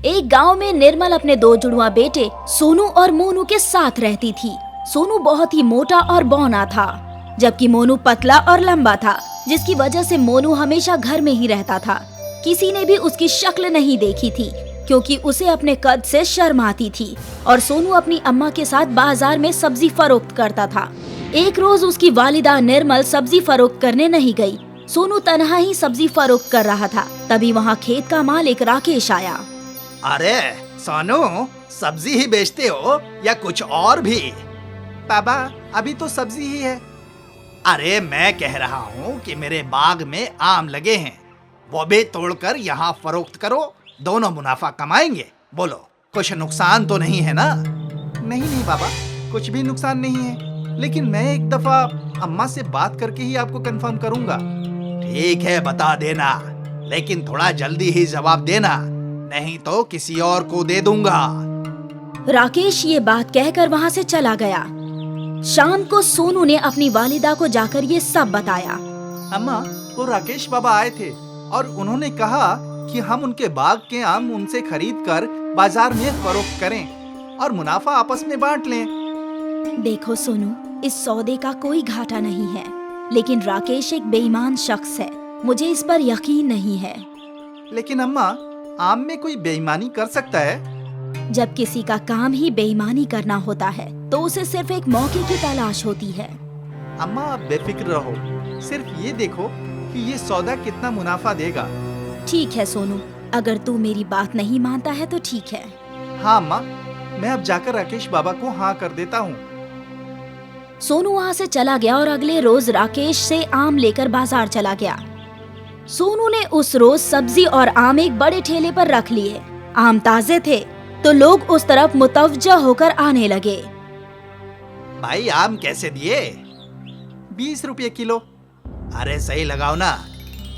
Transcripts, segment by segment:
एक गांव में निर्मल अपने दो जुड़वा बेटे सोनू और मोनू के साथ रहती थी। सोनू बहुत ही मोटा और बौना था, जबकि मोनू पतला और लंबा था, जिसकी वजह से मोनू हमेशा घर में ही रहता था। किसी ने भी उसकी शक्ल नहीं देखी थी, क्योंकि उसे अपने कद से शर्म आती थी। और सोनू अपनी अम्मा के साथ बाजार में सब्जी फरोख्त करता था। एक रोज उसकी वालिदा निर्मल सब्जी फरोख्त करने नहीं गई। सोनू तन्हा ही सब्जी फरोख्त कर रहा था। तभी वहाँ खेत का मालिक राकेश आया। अरे सोनू, सब्जी ही बेचते हो या कुछ और भी? बाबा, अभी तो सब्जी ही है। अरे मैं कह रहा हूँ कि मेरे बाग में आम लगे हैं, वो भी तोड़कर यहाँ फरोख्त करो, दोनों मुनाफा कमाएंगे। बोलो, कुछ नुकसान तो नहीं है ना? नहीं बाबा, कुछ भी नुकसान नहीं है, लेकिन मैं एक दफा अम्मा से बात करके ही आपको कंफर्म करूंगा। ठीक है, बता देना, लेकिन थोड़ा जल्दी ही जवाब देना, नहीं तो किसी और को दे दूंगा। राकेश ये बात कहकर वहाँ से चला गया। शाम को सोनू ने अपनी वालिदा को जाकर ये सब बताया। अम्मा, वो राकेश बाबा आए थे और उन्होंने कहा कि हम उनके बाग के आम उनसे खरीद कर बाजार में फरोख्त करें और मुनाफा आपस में बांट लें। देखो सोनू, इस सौदे का कोई घाटा नहीं है, लेकिन राकेश एक बेईमान शख्स है, मुझे इस पर यकीन नहीं है। लेकिन अम्मा, आम में कोई बेईमानी कर सकता है? जब किसी का काम ही बेईमानी करना होता है तो उसे सिर्फ एक मौके की तलाश होती है। अम्मा, आप बेफिक्र रहो, सिर्फ ये देखो कि ये सौदा कितना मुनाफा देगा। ठीक है सोनू, अगर तू मेरी बात नहीं मानता है तो ठीक है। हाँ अम्मा, मैं अब जाकर राकेश बाबा को हाँ कर देता हूँ। सोनू वहाँ से चला गया और अगले रोज राकेश से आम लेकर बाजार चला गया। सोनू ने उस रोज सब्जी और आम एक बड़े ठेले पर रख लिए। आम ताजे थे तो लोग उस तरफ मुतवज्जह होकर आने लगे। भाई, आम कैसे दिए? 20 रुपये किलो। अरे सही लगाओ ना।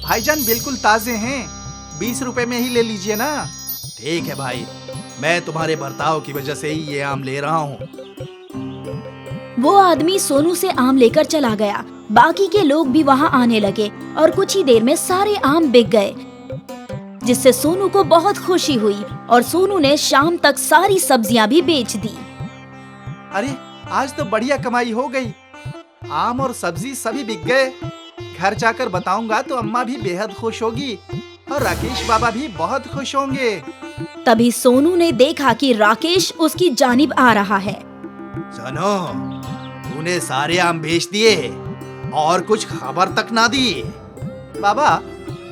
भाईजान बिल्कुल ताजे हैं, 20 रुपए में ही ले लीजिए ना। ठीक है भाई, मैं तुम्हारे बर्ताव की वजह से ही ये आम ले रहा हूँ। वो आदमी सोनू से आम लेकर चला गया। बाकी के लोग भी वहाँ आने लगे और कुछ ही देर में सारे आम बिक गए, जिससे सोनू को बहुत खुशी हुई और सोनू ने शाम तक सारी सब्जियां भी बेच दी। अरे आज तो बढ़िया कमाई हो गई, आम और सब्जी सभी बिक गए। घर जाकर बताऊंगा तो अम्मा भी बेहद खुश होगी और राकेश बाबा भी बहुत खुश होंगे। तभी सोनू ने देखा कि राकेश उसकी जानिब आ रहा है। सुनो, तूने सारे आम बेच दिए और कुछ खबर तक ना दी। बाबा,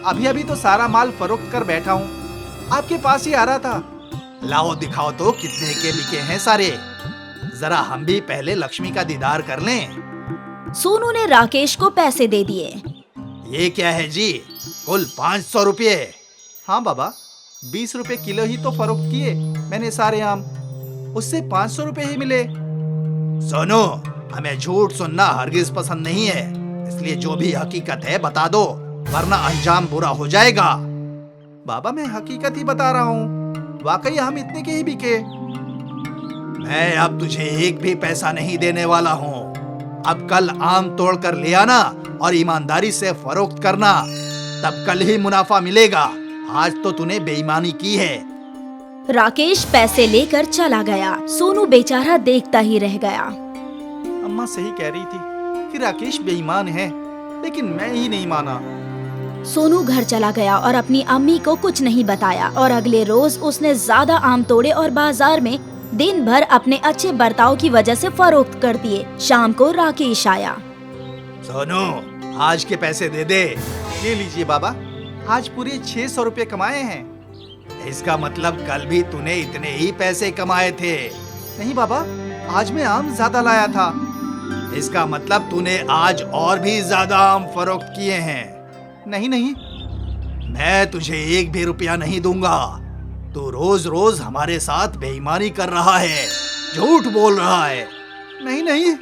अभी तो सारा माल फरोख्त कर बैठा हूँ, आपके पास ही आ रहा था। लाओ दिखाओ तो कितने के बिके हैं सारे, जरा हम भी पहले लक्ष्मी का दीदार कर लें। सोनू ने राकेश को पैसे दे दिए। ये क्या है जी, कुल 500 रुपये? हाँ बाबा, 20 रुपए किलो ही तो फरोख्त किए मैंने सारे आम, उससे 500 रुपए ही मिले। सुनो, हमें झूठ सुनना हरगिज पसंद नहीं है, इसलिए जो भी हकीकत है बता दो, वरना अंजाम बुरा हो जाएगा। बाबा, मैं हकीकत ही बता रहा हूँ, वाकई हम इतने के ही बिके। मैं अब तुझे एक भी पैसा नहीं देने वाला हूँ। अब कल आम तोड़ कर ले आना और ईमानदारी से फरोख्त करना, तब कल ही मुनाफा मिलेगा। आज तो तूने बेईमानी की है। राकेश पैसे लेकर चला गया। सोनू बेचारा देखता ही रह गया। अम्मा सही कह रही थी कि राकेश बेईमान है, लेकिन मैं ही नहीं माना। सोनू घर चला गया और अपनी अम्मी को कुछ नहीं बताया और अगले रोज उसने ज्यादा आम तोड़े और बाजार में दिन भर अपने अच्छे बर्ताव की वजह से फरोख्त कर दिए। शाम को राकेश आया। सोनू, आज के पैसे दे दे। ले लीजिए बाबा, आज पूरे 600 रुपए कमाए हैं। इसका मतलब कल भी तूने इतने ही पैसे कमाए थे? नहीं बाबा, आज मैं आम ज्यादा लाया था। इसका मतलब तूने आज और भी ज्यादा आम फरोख्त किए हैं। नहीं, मैं तुझे एक भी रुपया नहीं दूंगा। तू रोज रोज हमारे साथ बेईमानी कर रहा है, झूठ बोल रहा है। नहीं।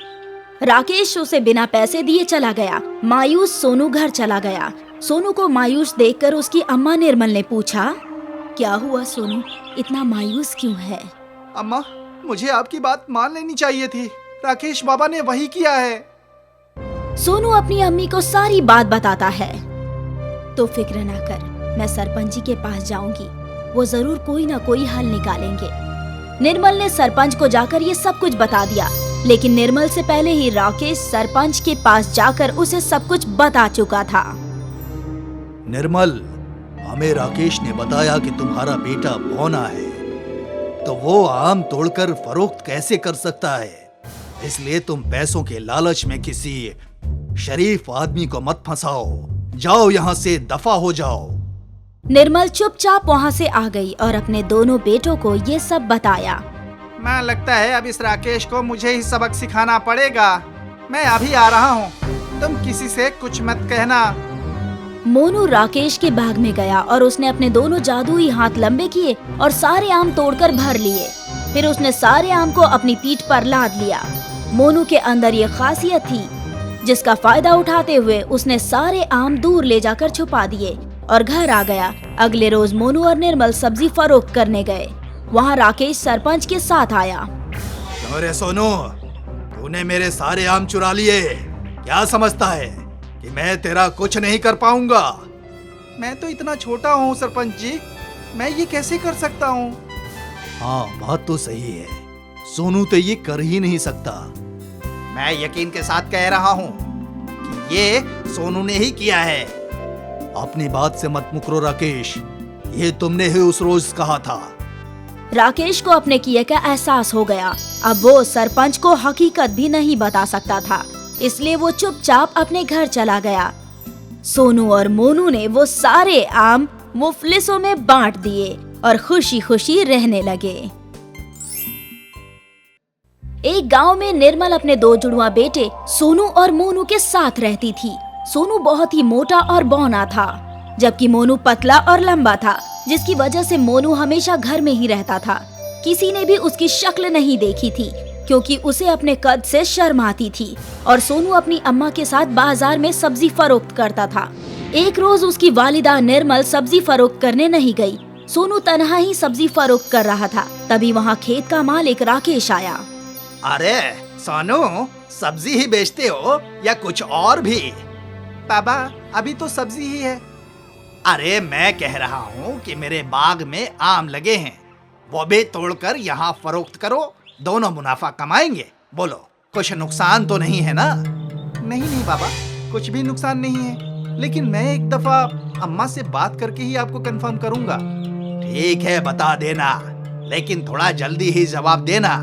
राकेश उसे बिना पैसे दिए चला गया। मायूस सोनू घर चला गया। सोनू को मायूस देखकर उसकी अम्मा निर्मल ने पूछा, क्या हुआ सोनू, इतना मायूस क्यों है? अम्मा, मुझे आपकी बात मान लेनी चाहिए थी, राकेश बाबा ने वही किया है। सोनू अपनी अम्मी को सारी बात बताता है। तो फिक्र ना कर, मैं सरपंच जी के पास जाऊंगी, वो जरूर कोई ना कोई हल निकालेंगे। निर्मल ने सरपंच को जाकर ये सब कुछ बता दिया, लेकिन निर्मल से पहले ही राकेश सरपंच के पास जाकर उसे सब कुछ बता चुका था। निर्मल, हमें राकेश ने बताया कि तुम्हारा बेटा बौना है, तो वो आम तोड़कर फरोख्त कैसे कर सकता है? इसलिए तुम पैसों के लालच में किसी शरीफ आदमी को मत फंसाओ। जाओ यहाँ से, दफा हो जाओ। निर्मल चुपचाप वहाँ से आ गई और अपने दोनों बेटों को ये सब बताया। मैं लगता है अब इस राकेश को मुझे ही सबक सिखाना पड़ेगा। मैं अभी आ रहा हूँ, तुम किसी से कुछ मत कहना। मोनू राकेश के बाग में गया और उसने अपने दोनों जादुई हाथ लंबे किए और सारे आम तोड़कर भर लिए। फिर उसने सारे आम को अपनी पीठ पर लाद लिया। मोनू के अंदर ये खासियत थी, जिसका फायदा उठाते हुए उसने सारे आम दूर ले जाकर छुपा दिए और घर आ गया। अगले रोज मोनू और निर्मल सब्जी फरोख्त करने गए। वहाँ राकेश सरपंच के साथ आया। अरे सोनू, तूने मेरे सारे आम चुरा लिए। क्या समझता है कि मैं तेरा कुछ नहीं कर पाऊंगा? मैं तो इतना छोटा हूँ सरपंच जी, मैं ये कैसे कर सकता हूँ? हाँ, बात तो सही है। सोनू तो ये कर ही नहीं सकता। मैं यकीन के साथ कह रहा हूँ कि ये सोनू ने ही किया है। अपनी बात से मत मुकरो राकेश, ये तुमने ही उस रोज कहा था। राकेश को अपने किए का एहसास हो गया। अब वो सरपंच को हकीकत भी नहीं बता सकता था, इसलिए वो चुपचाप अपने घर चला गया। सोनू और मोनू ने वो सारे आम मुफलिसों में बांट दिए और खुशी खुशी रहने लगे। एक गांव में निर्मल अपने दो जुड़वा बेटे सोनू और मोनू के साथ रहती थी। सोनू बहुत ही मोटा और बौना था, जबकि मोनू पतला और लंबा था, जिसकी वजह से मोनू हमेशा घर में ही रहता था। किसी ने भी उसकी शक्ल नहीं देखी थी, क्योंकि उसे अपने कद से शर्म आती थी। और सोनू अपनी अम्मा के साथ बाजार में सब्जी फरोख्त करता था। एक रोज उसकी वालिदा निर्मल सब्जी फरोख्त करने नहीं गई। सोनू तन्हा ही सब्जी फरोख्त कर रहा था। तभी वहाँ खेत का मालिक राकेश आया। अरे सोनू, सब्जी ही बेचते हो या कुछ और भी? बाबा, अभी तो सब्जी ही है। अरे मैं कह रहा हूँ कि मेरे बाग में आम लगे हैं, वो भी तोड़कर यहाँ फरोख्त करो, दोनों मुनाफा कमाएंगे। बोलो, कुछ नुकसान तो नहीं है ना? नहीं बाबा, कुछ भी नुकसान नहीं है, लेकिन मैं एक दफा अम्मा से बात करके ही आपको कंफर्म करूंगा। ठीक है, बता देना, लेकिन थोड़ा जल्दी ही जवाब देना,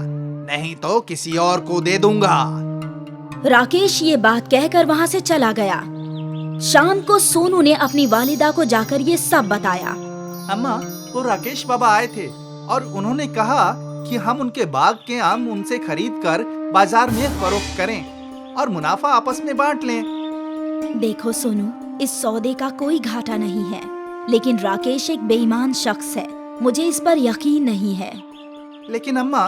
नहीं तो किसी और को दे दूंगा। राकेश ये बात कहकर वहाँ से चला गया। शाम को सोनू ने अपनी वालिदा को जाकर ये सब बताया। अम्मा, वो राकेश बाबा आए थे और उन्होंने कहा कि हम उनके बाग के आम उनसे खरीद कर बाजार में फरोख्त करें और मुनाफा आपस में बांट लें। देखो सोनू, इस सौदे का कोई घाटा नहीं है, लेकिन राकेश एक बेईमान शख्स है। मुझे इस पर यकीन नहीं है। लेकिन अम्मा,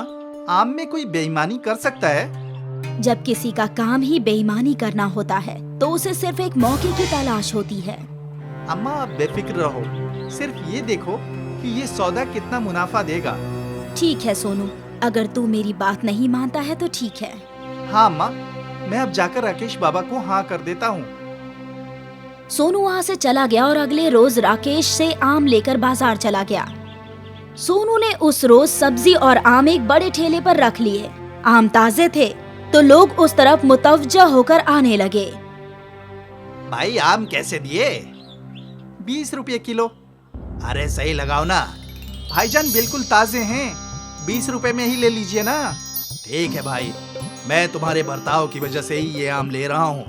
आम में कोई बेईमानी कर सकता है? जब किसी का काम ही बेईमानी करना होता है, तो उसे सिर्फ एक मौके की तलाश होती है। अम्मा, आप बेफिक्र रहो, सिर्फ ये देखो कि ये सौदा कितना मुनाफा देगा। ठीक है सोनू, अगर तू मेरी बात नहीं मानता है तो ठीक है। हाँ अम्मा, मैं अब जाकर राकेश बाबा को हाँ कर देता हूँ। सोनू वहाँ से चला गया और अगले रोज राकेश से आम लेकर बाजार चला गया। सोनू ने उस रोज सब्जी और आम एक बड़े ठेले पर रख लिए। आम ताजे थे तो लोग उस तरफ मुतवज्जह होकर आने लगे। भाई, आम कैसे दिए? 20 रुपये किलो। अरे सही लगाओ ना भाईजान, बिल्कुल ताजे हैं, 20 रुपए में ही ले लीजिए ना। ठीक है भाई, मैं तुम्हारे बर्ताव की वजह से ही ये आम ले रहा हूँ।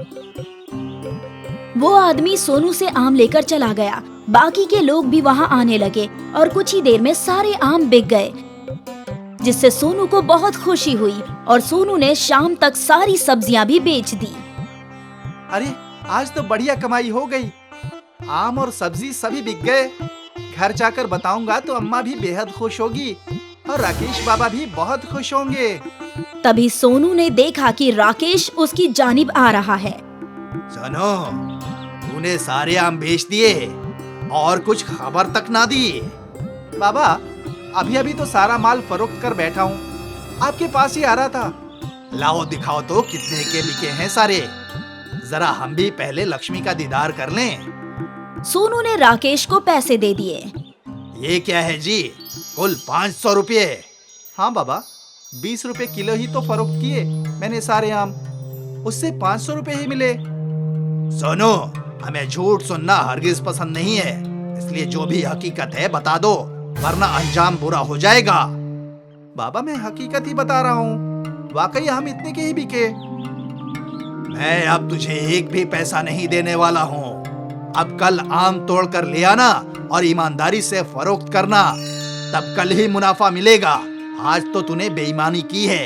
वो आदमी सोनू से आम लेकर चला गया। बाकी के लोग भी वहाँ आने लगे और कुछ ही देर में सारे आम बिक गए, जिससे सोनू को बहुत खुशी हुई और सोनू ने शाम तक सारी सब्जियां भी बेच दी। अरे आज तो बढ़िया कमाई हो गई, आम और सब्जी सभी बिक गए। घर जाकर बताऊंगा तो अम्मा भी बेहद खुश होगी और राकेश बाबा भी बहुत खुश होंगे। तभी सोनू ने देखा कि राकेश उसकी जानिब आ रहा है। सुनो, तूने सारे आम बेच दिए और कुछ खबर तक ना दी। बाबा, अभी अभी तो सारा माल फरोख्त कर बैठा हूँ, आपके पास ही आ रहा था। लाओ दिखाओ तो कितने के बिके हैं सारे, जरा हम भी पहले लक्ष्मी का दीदार कर लें। सोनू ने राकेश को पैसे दे दिए। ये क्या है जी, कुल 500 रुपये? हाँ बाबा, 20 रुपए किलो ही तो फरोख्त किए मैंने सारे आम, उससे 500 रुपए ही मिले। सोनू, हमें झूठ सुनना हरगिज पसंद नहीं है, इसलिए जो भी हकीकत है बता दो, वरना अंजाम बुरा हो जाएगा। बाबा मैं हकीकत ही बता रहा हूँ, वाकई आम इतने के ही बिके। मैं अब तुझे एक भी पैसा नहीं देने वाला हूँ। अब कल आम तोड़ कर ले आना और ईमानदारी से फरोख्त करना, तब कल ही मुनाफा मिलेगा। आज तो तूने बेईमानी की है।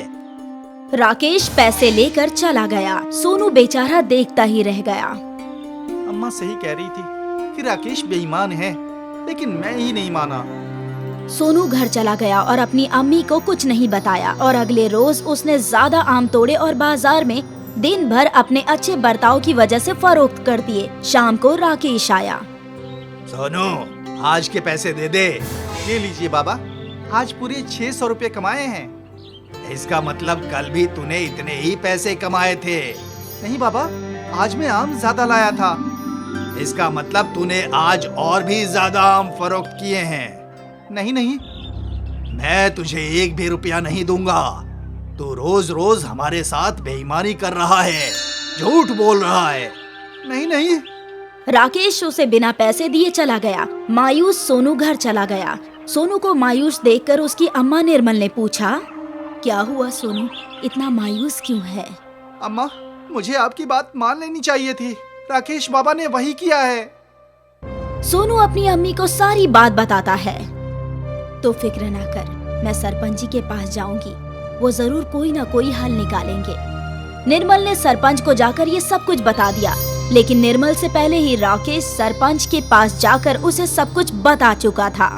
राकेश पैसे लेकर चला गया। सोनू बेचारा देखता ही रह गया। अम्मा सही कह रही थी कि राकेश बेईमान है, लेकिन मैं ही नहीं माना। सोनू घर चला गया और अपनी अम्मी को कुछ नहीं बताया और अगले रोज उसने ज्यादा आम तोड़े और बाजार में दिन भर अपने अच्छे बर्ताव की वजह से फरोख्त कर दिए। शाम को राकेश आया। सोनू, आज के पैसे दे दे। ले लीजिए बाबा, आज पूरे 600 रुपए कमाए हैं। इसका मतलब कल भी तूने इतने ही पैसे कमाए थे? नहीं बाबा, आज मैं आम ज्यादा लाया था। इसका मतलब तूने आज और भी ज्यादा आम फरोख्त किए हैं। नहीं नहीं, मैं तुझे एक भी रुपया नहीं दूंगा। तू रोज रोज हमारे साथ बेईमानी कर रहा है, झूठ बोल रहा है। नहीं नहीं। राकेश उसे बिना पैसे दिए चला गया। मायूस सोनू घर चला गया। सोनू को मायूस देखकर उसकी अम्मा निर्मल ने पूछा, क्या हुआ सोनू, इतना मायूस क्यों है? अम्मा, मुझे आपकी बात मान लेनी चाहिए थी। राकेश बाबा ने वही किया है। सोनू अपनी अम्मी को सारी बात बताता है। तो फिक्र ना कर, मैं सरपंच जी के पास जाऊंगी, वो जरूर कोई ना कोई हल निकालेंगे। निर्मल ने सरपंच को जाकर ये सब कुछ बता दिया, लेकिन निर्मल से पहले ही राकेश सरपंच के पास जाकर उसे सब कुछ बता चुका था।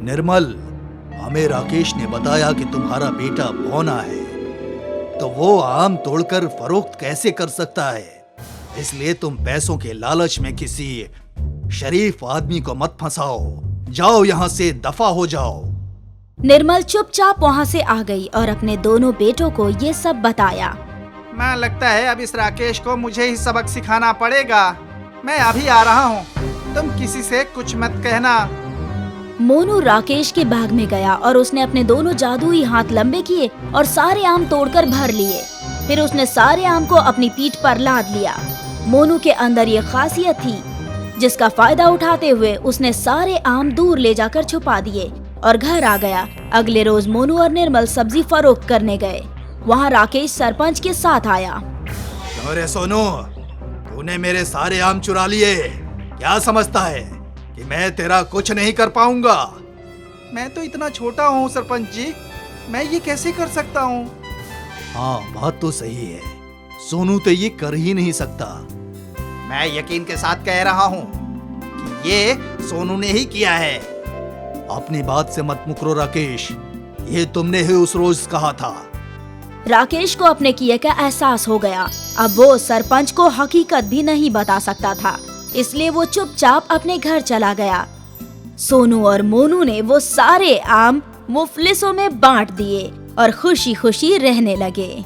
निर्मल, हमें राकेश ने बताया कि तुम्हारा बेटा बौना है, तो वो आम तोड़कर फरोख्त कैसे कर सकता है? इसलिए तुम पैसों के लालच में किसी शरीफ आदमी को मत फंसाओ। जाओ यहाँ से, दफा हो जाओ। निर्मल चुपचाप वहाँ से आ गई और अपने दोनों बेटों को ये सब बताया। मैं लगता है अब इस राकेश को मुझे ही सबक सिखाना पड़ेगा। मैं अभी आ रहा हूँ, तुम किसी से कुछ मत कहना। मोनू राकेश के बाग में गया और उसने अपने दोनों जादुई हाथ लंबे किए और सारे आम तोड़कर भर लिए। फिर उसने सारे आम को अपनी पीठ पर लाद लिया। मोनू के अंदर ये खासियत थी, जिसका फायदा उठाते हुए उसने सारे आम दूर ले जाकर छुपा दिए और घर आ गया। अगले रोज मोनू और निर्मल सब्जी फरोख्त करने गए। वहाँ राकेश सरपंच के साथ आया। अरे सोनू, तूने मेरे सारे आम चुरा लिए। क्या समझता है कि मैं तेरा कुछ नहीं कर पाऊंगा? मैं तो इतना छोटा हूँ सरपंच जी, मैं ये कैसे कर सकता हूँ? हाँ, बात तो सही है। सोनू तो ये कर ही नहीं सकता। मैं यकीन के साथ कह रहा हूँ कि ये सोनू ने ही किया है। अपनी बात से मत मुकरो राकेश, ये तुमने ही उस रोज कहा था। राकेश को अपने किए का एहसास हो गया। अब वो सरपंच को हकीकत भी नहीं बता सकता था, इसलिए वो चुपचाप अपने घर चला गया। सोनू और मोनू ने वो सारे आम मुफलिसों में बांट दिए और खुशी खुशी रहने लगे।